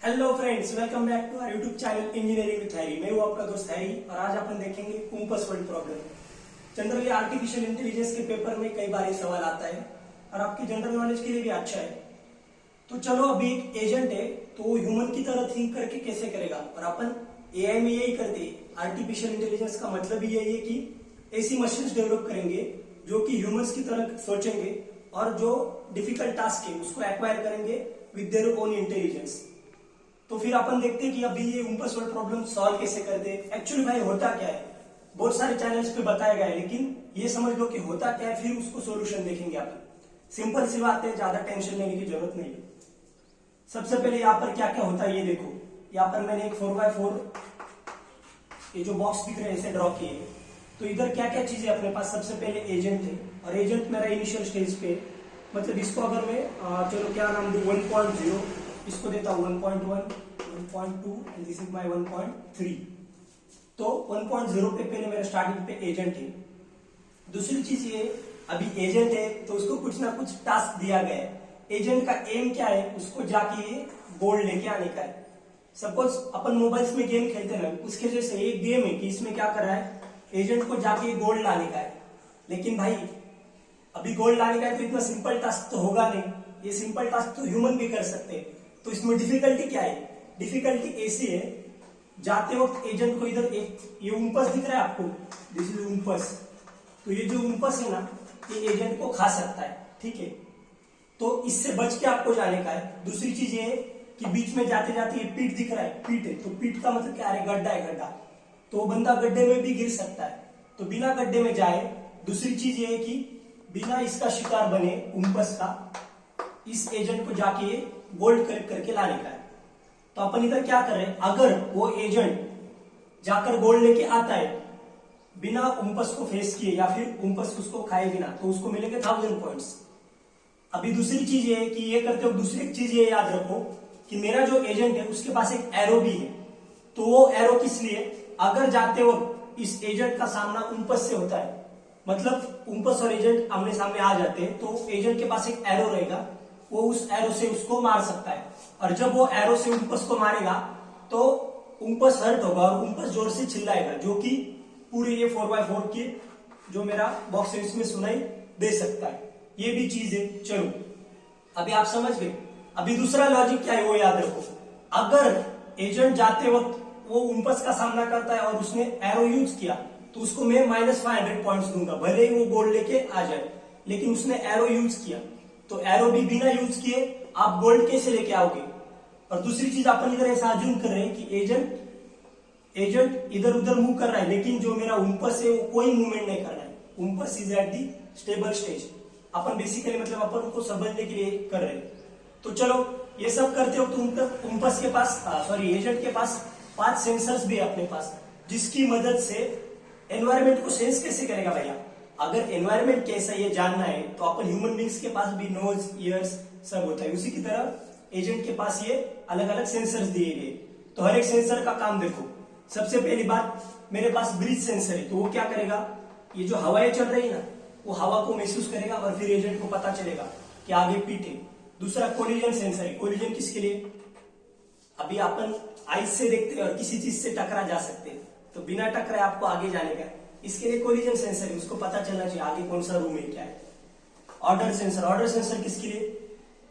Hello friends, welcome back to our YouTube channel engineering with Harry. मैं हूं आपका दोस्त हैरी और आज अपन देखेंगे compass word problem. Generally artificial intelligence के पेपर में कई बार ये सवाल आता है और आपकी जनरल नॉलेज के लिए भी अच्छा है। तो चलो, अभी एक एजेंट है तो वो ह्यूमन की तरह थिंक करके कैसे करेगा, और अपन एआई में यही करते। आर्टिफिशियल इंटेलिजेंस का मतलब ही यही है कि ऐसी मशीन्स डेवलप करेंगे जो कि ह्यूमंस की तरह सोचेंगे और जो डिफिकल्ट टास्क है उसको एक्वायर करेंगे विद देयर ओन इंटेलिजेंस। तो फिर अपन देखते हैं कि अभी ये कंपास वर्ड प्रॉब्लम सॉल्व कैसे करते हैं। एक्चुअली भाई होता क्या है, बहुत सारे चैनल्स पे बताया गया है, लेकिन ये समझ लो कि होता क्या है, फिर उसको सॉल्यूशन देखेंगे अपन। सिंपल सी बात है, ज्यादा टेंशन लेने की जरूरत नहीं है। सबसे पहले यहाँ पर क्या क्या होता है ये देखो। यहाँ पर मैंने एक 4x4 ये जो बॉक्स दिख रहे हैं ऐसे ड्रॉ किए। तो इधर क्या क्या चीजें अपने पास, सबसे पहले एजेंट है और एजेंट मेरा इनिशियल स्टेज पे, मतलब इसको अगर मैं चलो क्या नाम दूं 1.0, इसको देता हूं 1.1, 1.2 एंड दिस इज माय 1.3। तो 1.0 पे पहले मेरा स्टार्टिंग पे एजेंट है। दूसरी चीज ये, अभी एजेंट है तो उसको कुछ ना कुछ टास्क दिया गया है। एजेंट का एम क्या है, उसको जाके गोल्ड लेके आने का है। सपोज अपन मोबाइल्स में गेम खेलते हैं, उसके जैसे एक गेम है कि इसमें क्या कर रहा है, एजेंट को जाके गोल्ड लाने का है। लेकिन भाई अभी गोल्ड लाने का है तो इतना सिंपल टास्क तो होगा नहीं। ये सिंपल टास्क तो ह्यूमन भी कर सकते हैं। तो इसमें डिफिकल्टी क्या है, डिफिकल्टी ऐसी है, जाते वक्त एजेंट को इधर एक ये उम्पस दिख रहा है आपको, दिस इज उम्पस। तो ये जो उम्पस है ना, ये एजेंट को खा सकता है, ठीक है। तो इससे बच के आपको जाने का है। दूसरी चीज ये है कि बीच में जाते जाते ये पीठ दिख रहा है, पीठ है, तो पीठ का मतलब क्या है, गड्ढा है, गड्ढा। तो बंदा गड्ढे में भी गिर सकता है, तो बिना गड्ढे में जाए। दूसरी चीज ये है कि बिना इसका शिकार बने उम्पस का, इस एजेंट को जाके गोल्ड कलेक्ट करके लाने का है। तो अपन इधर क्या कर रहे हैं, अगर वो एजेंट जाकर गोल्ड लेके आता है बिना उम्पस को फेस किए या फिर उम्पस उसको खाए बिना, तो उसको मिलेंगे 1000 पॉइंट्स। अभी दूसरी चीज ये है कि ये करते हो, दूसरी चीज ये याद रखो कि मेरा जो एजेंट है उसके पास एक एरो भी है। तो वो एरो किस लिए, अगर जाते वक्त इस एजेंट का सामना उम्पस से होता है, मतलब उम्पस और एजेंट आमने सामने आ जाते हैं, तो एजेंट के पास एक एरो रहेगा, वो उस एरो से उसको मार सकता है। और जब वो एरो से उम्पस को मारेगा तो उम्पस हर्ट होगा और उम्पस जोर से चिल्लाएगा, जो कि पूरे ये 4x4 के जो मेरा बॉक्स है इसमें सुनाई दे सकता है। ये भी चीज है। चलो अभी आप समझ गए। अभी दूसरा लॉजिक क्या है वो याद रखो। अगर एजेंट जाते वक्त वो उम्पस का सामना करता है और उसने एरो यूज किया, तो उसको मैं -500 पॉइंट्स दूंगा, भले ही वो गोल्ड लेके आ जाए। लेकिन उसने एरो यूज किया, तो एरो भी बिना यूज किए आप गोल्ड कैसे लेके आओगे। और दूसरी चीज अपन इधर ऐसा अज्यूम कर रहे हैं कि एजेंट इधर उधर मूव कर रहा है, लेकिन जो मेरा उम्पस है वो कोई मूवमेंट नहीं कर रहा है। उम्पस is at the stable stage. अपन बेसिकली मतलब अपन उनको समझने के लिए कर रहे हैं। तो चलो ये सब करते हो तो उम्पस के पास एजेंट के पास 5 सेंसर्स भी है अपने पास, जिसकी मदद से एनवायरमेंट को सेंस कैसे करेगा भैया। अगर एनवायरमेंट कैसा ये जानना है तो अपन ह्यूमन बींग्स के पास भी नोज, ईयर्स सब होता है, उसी की तरह एजेंट के पास ये अलग अलग सेंसर्स दिए गए। तो हर एक सेंसर का काम देखो। सबसे पहली बात, मेरे पास ब्रीथ सेंसर है, तो वो क्या करेगा, ये जो हवाएं चल रही है ना, वो हवा को महसूस करेगा और फिर एजेंट को पता चलेगा कि आगे पीठ है। दूसरा कोलिजन सेंसर है। कोलिजन किसके लिए, अभी अपन आइस से देखते हैं और किसी चीज से टकरा जा सकते हैं, तो बिना टकराए आपको आगे जाने का, इसके लिए कोलिजन सेंसर है, उसको पता चलना चाहिए आगे कौन सा रूम है, क्या है। ऑर्डर सेंसर, ऑर्डर सेंसर किसके लिए,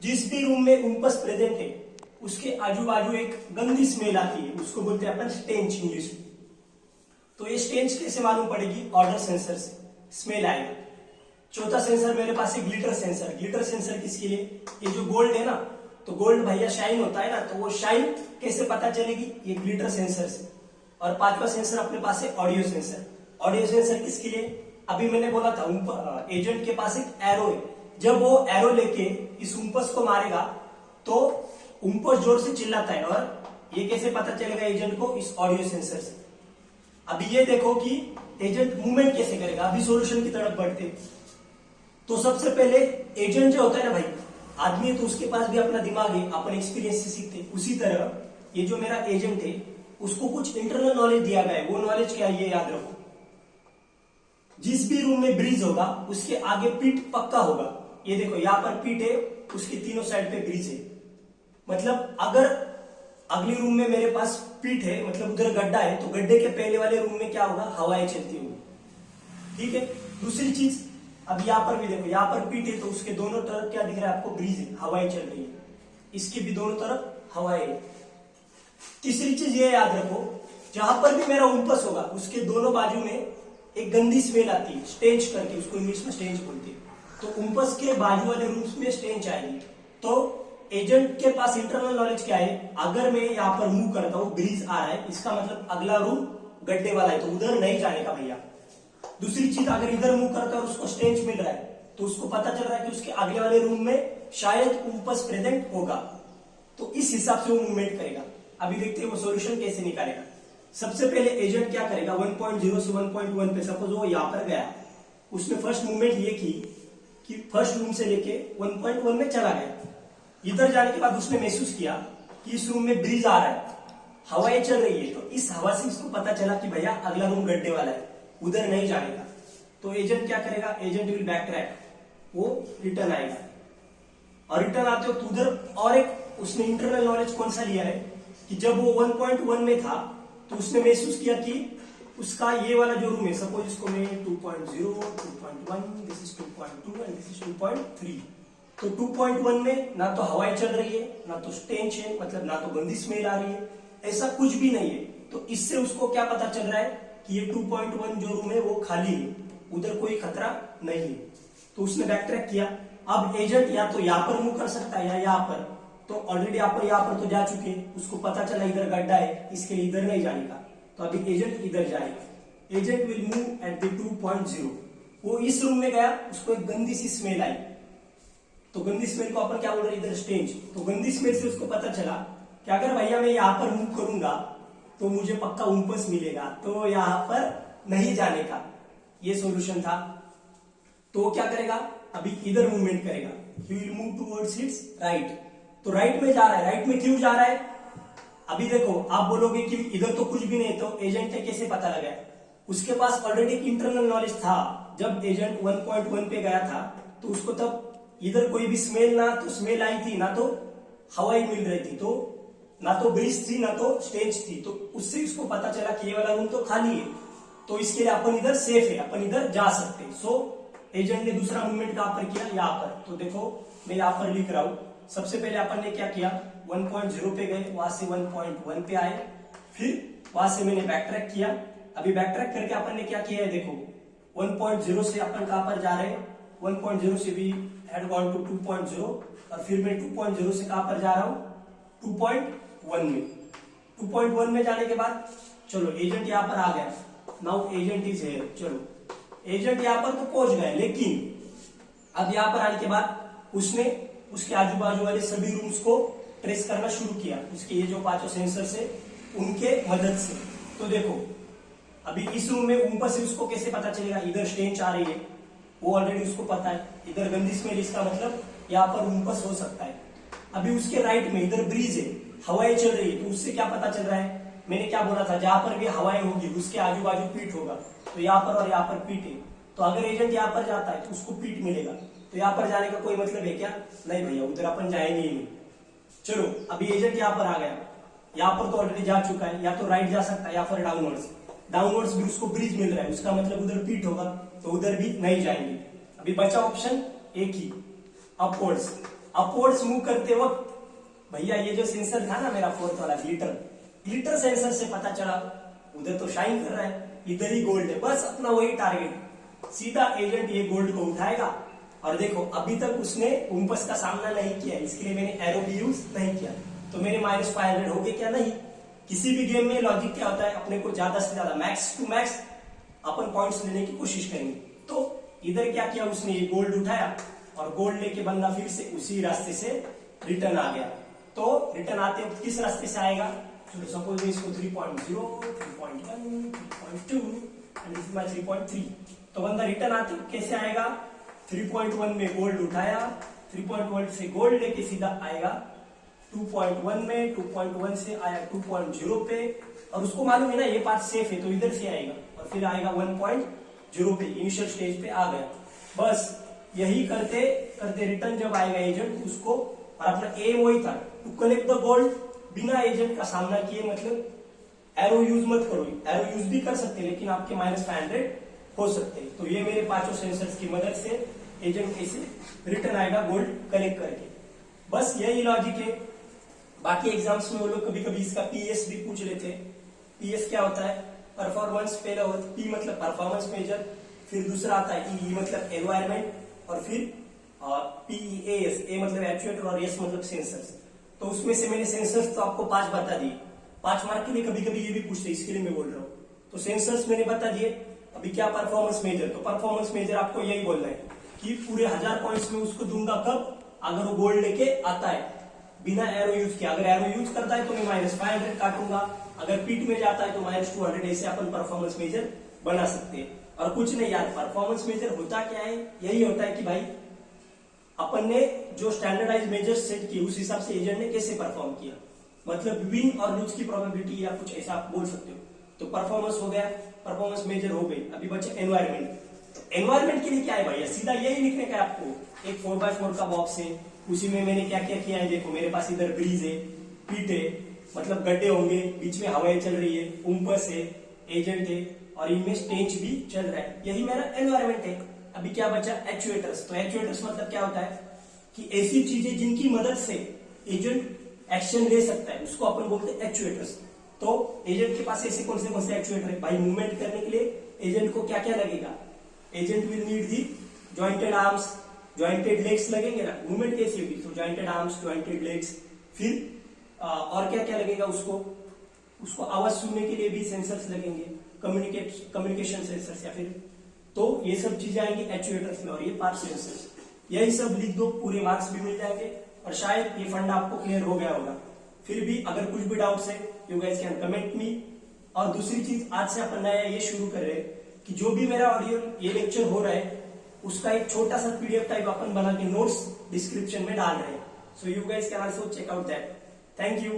जिस भी रूम में उम्पस प्रेजेंट है उसके आजू बाजू एक गंदी स्मेल आती है, उसको बोलते हैं अपन स्टेंच इंग्लिश में। तो ये स्टेंच कैसे मालूम पड़ेगी, ऑर्डर सेंसर से स्मेल आएगा। चौथा सेंसर मेरे पास है ग्लिटर सेंसर। ग्लिटर सेंसर किसके लिए, ये जो गोल्ड है ना, तो गोल्ड भैया शाइन होता है ना, तो वो शाइन कैसे पता चलेगी, ये ग्लिटर सेंसर से। और 5वां सेंसर अपने पास है ऑडियो सेंसर। ऑडियो सेंसर किसके लिए, अभी मैंने बोला था एजेंट के पास एक एरो है, जब वो एरो लेके इस उम्पस को मारेगा तो उम्पस जोर से चिल्लाता है, और ये कैसे पता चलेगा एजेंट को, इस ऑडियो सेंसर से। अभी ये देखो कि एजेंट मूवमेंट कैसे करेगा। अभी सॉल्यूशन की तरफ बढ़ते। तो सबसे पहले एजेंट जो होता है ना भाई, आदमी है तो उसके पास भी अपना दिमाग है, अपन एक्सपीरियंस से सीखते। उसी तरह ये जो मेरा एजेंट है उसको कुछ इंटरनल नॉलेज दिया गया है। वो नॉलेज क्या है ये याद रखो, जिस भी रूम में ब्रिज होगा उसके आगे पीठ पक्का होगा। ये देखो यहाँ पर पीठ है, उसके तीनों साइड पे ब्रिज है। मतलब अगली रूम में मेरे पास पीठ है, मतलब उधर गड्ढा है, तो गड्ढे के पहले वाले रूम में क्या होगा, हवाएं चलती होगी। ठीक है। दूसरी चीज, अब यहाँ पर भी देखो, यहाँ पर पीठ है तो उसके दोनों तरफ क्या दिख रहा है आपको, ब्रीज है, हवाएं चल रही है, इसके भी दोनों तरफ हवाएं है। तीसरी चीज ये याद रखो, जहां पर भी मेरा उम्पस होगा उसके दोनों बाजू में एक गंदी स्मेल आती है, स्टेंच करके, उसको इंग्लिश में स्टेंच बोलते हैं। तो उम्पस के बाजू वाले रूम्स में स्टेंच आएगी। तो एजेंट के पास इंटरनल नॉलेज क्या है, अगर मैं यहाँ पर मूव करता हूँ, ब्रीज आ रहा है, इसका मतलब अगला रूम गड्ढे वाला है, तो उधर नहीं जाने का भैया। दूसरी चीज, अगर इधर मूव करता है और उसको स्टेंच मिल रहा है, तो उसको पता चल रहा है कि उसके अगले वाले रूम में शायद उम्पस प्रेजेंट होगा, तो इस हिसाब से वो मूवमेंट करेगा। अभी देखते हैं वो सॉल्यूशन कैसे निकालेगा। सबसे पहले एजेंट क्या करेगा, 1.0 से 1.1 पे, सपोज वो यहाँ पर गया, उसने फर्स्ट मूवमेंट ये की कि फर्स्ट रूम से लेके 1.1 में चला गया। इधर जाने के बाद उसने महसूस किया कि इस रूम में ब्रीज आ रहा है, हवाएं चल रही है, तो इस हवा से उसको पता चला कि भैया अगला रूम गड्ढे वाला है, उधर नहीं जाने का। तो एजेंट क्या करेगा, एजेंट विल बैक ट्रैक, वो रिटर्न आएगा। और रिटर्न आते हो तो उधर और एक उसने इंटरनल नॉलेज कौन सा लिया है कि जब वो 1.1 में था तो उसने महसूस किया कि उसका ये वाला जो रूम है, सपोज इसको मैं 2.0, 2.1, this is 2.2 and this is 2.3। तो 2.1 में ना तो हवाएं चल रही है, ना तो स्टेंच है, मतलब ना तो गंदी स्मेल आ रही है, ऐसा कुछ भी नहीं है। तो इससे उसको क्या पता चल रहा है कि ये 2.1 जो रूम है वो खाली है, उधर कोई खतरा नहीं है। तो उसने बैक ट्रैक किया। अब एजेंट या तो यहाँ पर मूव कर सकता है या यहाँ पर, तो ऑलरेडी यहाँ पर तो जा चुके, उसको पता चला इधर गड्ढा है, इसके लिए इधर नहीं जाने का, तो अभी एजेंट इधर जाएगा। Agent will move at the 2.0। वो इस रूम में गया, उसको एक गंदी सी स्मेल आई, तो गंदी स्मेल को अपन क्या बोल रहे हैं, इधर स्टेंच। तो गंदी स्मेल से उसको पता चला कि अगर भैया मैं यहाँ पर मूव करूंगा तो मुझे पक्का उम्पस मिलेगा, तो यहाँ पर नहीं जाने का, ये सॉल्यूशन था। तो वो क्या करेगा, अभी इधर मूवमेंट करेगा, he will move towards it's right. तो राइट में जा रहा है, राइट में क्यों जा रहा है, अभी देखो आप बोलोगे कि इधर तो कुछ भी नहीं, तो एजेंट ने कैसे पता लगाया, उसके पास ऑलरेडी इंटरनल नॉलेज था। जब एजेंट 1.1 पे गया था तो उसको तब इधर कोई भी स्मेल, ना तो स्मेल आई थी, ना तो हवाई मिल रही थी, तो ना तो ब्रीज थी, ना तो स्टेज थी, तो उससे उसको पता चला कि ये वाला रूम तो खाली है, तो इसके लिए अपन इधर सेफ है, अपन इधर जा सकते हैं। सो एजेंट ने दूसरा मूवमेंट कहां पर किया, यहाँ पर। तो देखो मैं यहाँ पर लिख रहा हूं, सबसे पहले अपन ने क्या किया, 1.0 पे गए, वहां से 1.1 पे आए, फिर वहां से मैंने बैक ट्रैक किया। अभी बैक ट्रैक करके अपन ने क्या किया है, देखो 1.0 से अपन कहां पर जा रहे हैं, 1.0 से भी हैड गॉन टू 2.0, और फिर मैं 2.0 से कहां पर जा रहा हूं, 2.1 में। 2.1 में जाने के बाद चलो एजेंट यहाँ पर आ गया, नाउ एजेंट इज हियर। चलो एजेंट यहाँ पर तो पहुंच गए, लेकिन अब यहाँ पर आने के बाद उसने उसके आजू बाजू वाले सभी रूम्स को ट्रेस करना शुरू किया, उसके ये जो 5 सेंसर से, उनके मदद से। तो देखो अभी इस रूम में उम्पस से उसको कैसे पता चलेगा, इधर स्टेंच आ रही है, वो ऑलरेडी उसको पता है, इधर गंदी स्मेल, इसका मतलब यहाँ पर उम्पस हो सकता है। अभी उसके राइट में इधर ब्रीज है, हवाएं चल रही है, तो उससे क्या पता चल रहा है, मैंने क्या बोला था, जहां पर भी हवाएं होगी उसके आजू बाजू पीठ होगा, तो यहाँ पर और यहाँ पर पीठ है, तो अगर एजेंट यहाँ पर जाता है तो उसको पीठ मिलेगा, तो यहाँ पर जाने का कोई मतलब है क्या, नहीं भैया, उधर अपन जाएंगे ही नहीं। चलो अभी एजेंट यहाँ पर आ गया, यहाँ पर तो ऑलरेडी जा चुका है, या तो राइट जा सकता है या फिर डाउनवर्ड्स, डाउनवर्ड्स भी उसको ब्रीज मिल रहा है, उसका मतलब उधर पीठ होगा, तो उधर भी नहीं जाएंगे। अभी बचा ऑप्शन एक ही, अपवर्ड्स। अपवर्ड्स मूव करते वक्त भैया ये जो सेंसर था ना मेरा फोर्थ वाला, ग्लिटर सेंसर से पता चला उधर तो शाइन कर रहा है, इधर ही गोल्ड है, बस अपना वही टारगेट, सीधा एजेंट ये गोल्ड को उठाएगा। और देखो अभी तक उसने उम्पस का सामना नहीं किया, इसके लिए मैंने एरो भी यूज नहीं किया, तो मेरे -500 हो गए क्या, नहीं। किसी भी गेम में लॉजिक क्या होता है, अपने को ज्यादा से ज्यादा, मैक्स टू मैक्स अपन पॉइंट्स लेने की कोशिश करेंगे। तो इधर क्या किया उसने, ये गोल्ड उठाया, और गोल्ड लेके बंदा फिर से उसी रास्ते से रिटर्न आ गया। तो रिटर्न आते वक्त किस रास्ते से आएगा, चलो सपोज मैं इसको 3.0, 3.1, 3.2 एंड दिस इज माय 3.3। तो बंदा रिटर्न आते वक्त कैसे आएगा, 3.1 में गोल्ड उठाया, 3.1 से गोल्ड लेके सीधा आएगा 2.1 में, 2.1 से आया 2.0 पे, और उसको मालूम है ना ये पाथ सेफ है, तो इधर से आएगा, और फिर आएगा 1.0 पे, इनिशियल स्टेज पे आ गया। बस यही करते करते रिटर्न जब आएगा एजेंट उसको, और अपना एम वही था, टू कलेक्ट द गोल्ड बिना एजेंट का सामना किए, मतलब एरो यूज मत करो। एरो यूज भी कर सकते हैं लेकिन आपके -500 हो सकते हैं। तो ये मेरे पांचों सेंसर्स की मदद से एजेंट कैसे रिटर्न आएगा गोल्ड कलेक्ट करके। बस यही लॉजिक है। बाकी एग्जाम्स में वो लोग कभी कभी इसका पीएस भी पूछ लेते हैं। पीएस क्या होता है? परफॉर्मेंस। पहला होता पी मतलब परफॉर्मेंस मेजर, फिर दूसरा आता है ई मतलब एनवायरमेंट, और फिर पीएस, ए मतलब एक्चुएटर और एस मतलब सेंसर्स। तो उसमें से मैंने सेंसर्स तो आपको 5 बता दिए। 5 मार्क के लिए कभी कभी ये भी पूछते, इसके लिए मैं बोल रहा हूँ। तो सेंसर्स मैंने बता दिए। अभी क्या परफॉर्मेंस मेजर? तो परफॉर्मेंस मेजर आपको यही बोलना है कि पूरे 1000 पॉइंट्स में उसको दूंगा कब? अगर वो गोल्ड लेके आता है बिना एरो यूज किया। अगर एरो यूज करता है तो मैं -500 काटूंगा, अगर पीट में जाता है तो -200। ऐसे अपन परफॉर्मेंस मेजर बना सकते हैं। और कुछ नहीं यार, परफॉर्मेंस मेजर होता क्या है? यही होता है कि भाई अपन ने जो स्टैंडर्डाइज मेजर सेट किए उस हिसाब से एजेंट ने कैसे परफॉर्म किया, मतलब विन और लूज की प्रोबेबिलिटी या कुछ ऐसा आप बोल सकते हो। तो परफॉर्मेंस हो गया, परफॉर्मेंस मेजर हो गई। अभी बचा एनवायरमेंट। तो एनवायरमेंट के लिए क्या है भैया? सीधा यही लिखने का है आपको। एक 4x4 का बॉक्स है, उसी में मैंने क्या क्या किया है देखो। मेरे पास इधर ब्रीज है, पीट है, मतलब गड्ढे होंगे, बीच में हवाएं चल रही है, उम्पस है, एजेंट है, और इनमें स्टेज भी चल रहा है। यही मेरा एनवायरमेंट है। अभी क्या बचा? एक्चुएटर्स। तो एक्चुएटर्स मतलब क्या होता है कि ऐसी चीजें जिनकी मदद से एजेंट एक्शन ले सकता है, उसको अपन बोलते हैं एक्चुएटर्स। तो एजेंट के पास ऐसे कौन से एक्चुएटर है भाई? मूवमेंट करने के लिए एजेंट को क्या क्या लगेगा? Agent will need the jointed arms, jointed legs लगेंगे ना। मूवमेंट कैसी होगी? तो जॉइंटेड आर्म्स, जॉइंटेड लेग्स। फिर और क्या क्या लगेगा उसको आवाज सुनने के लिए भी सेंसर्स लगेंगे, कम्युनिकेशन सेंसर्स या फिर। तो ये सब चीजें आएंगी एक्चुएटर्स में, और ये पार्ट सेंसर्स। यही सब लिख दो, पूरे मार्क्स भी मिल जाएंगे। और शायद ये फंडा आपको क्लियर हो गया होगा। फिर भी अगर कुछ भी डाउट्स है, you guys can comment me. और दूसरी चीज, आज से अपन नया ये शुरू कर रहे हैं कि जो भी मेरा ऑडियो ये लेक्चर हो रहा है उसका एक छोटा सा पीडीएफ टाइप अपन बना के नोट्स डिस्क्रिप्शन में डाल रहे हैं। So you guys can also check out that. Thank you.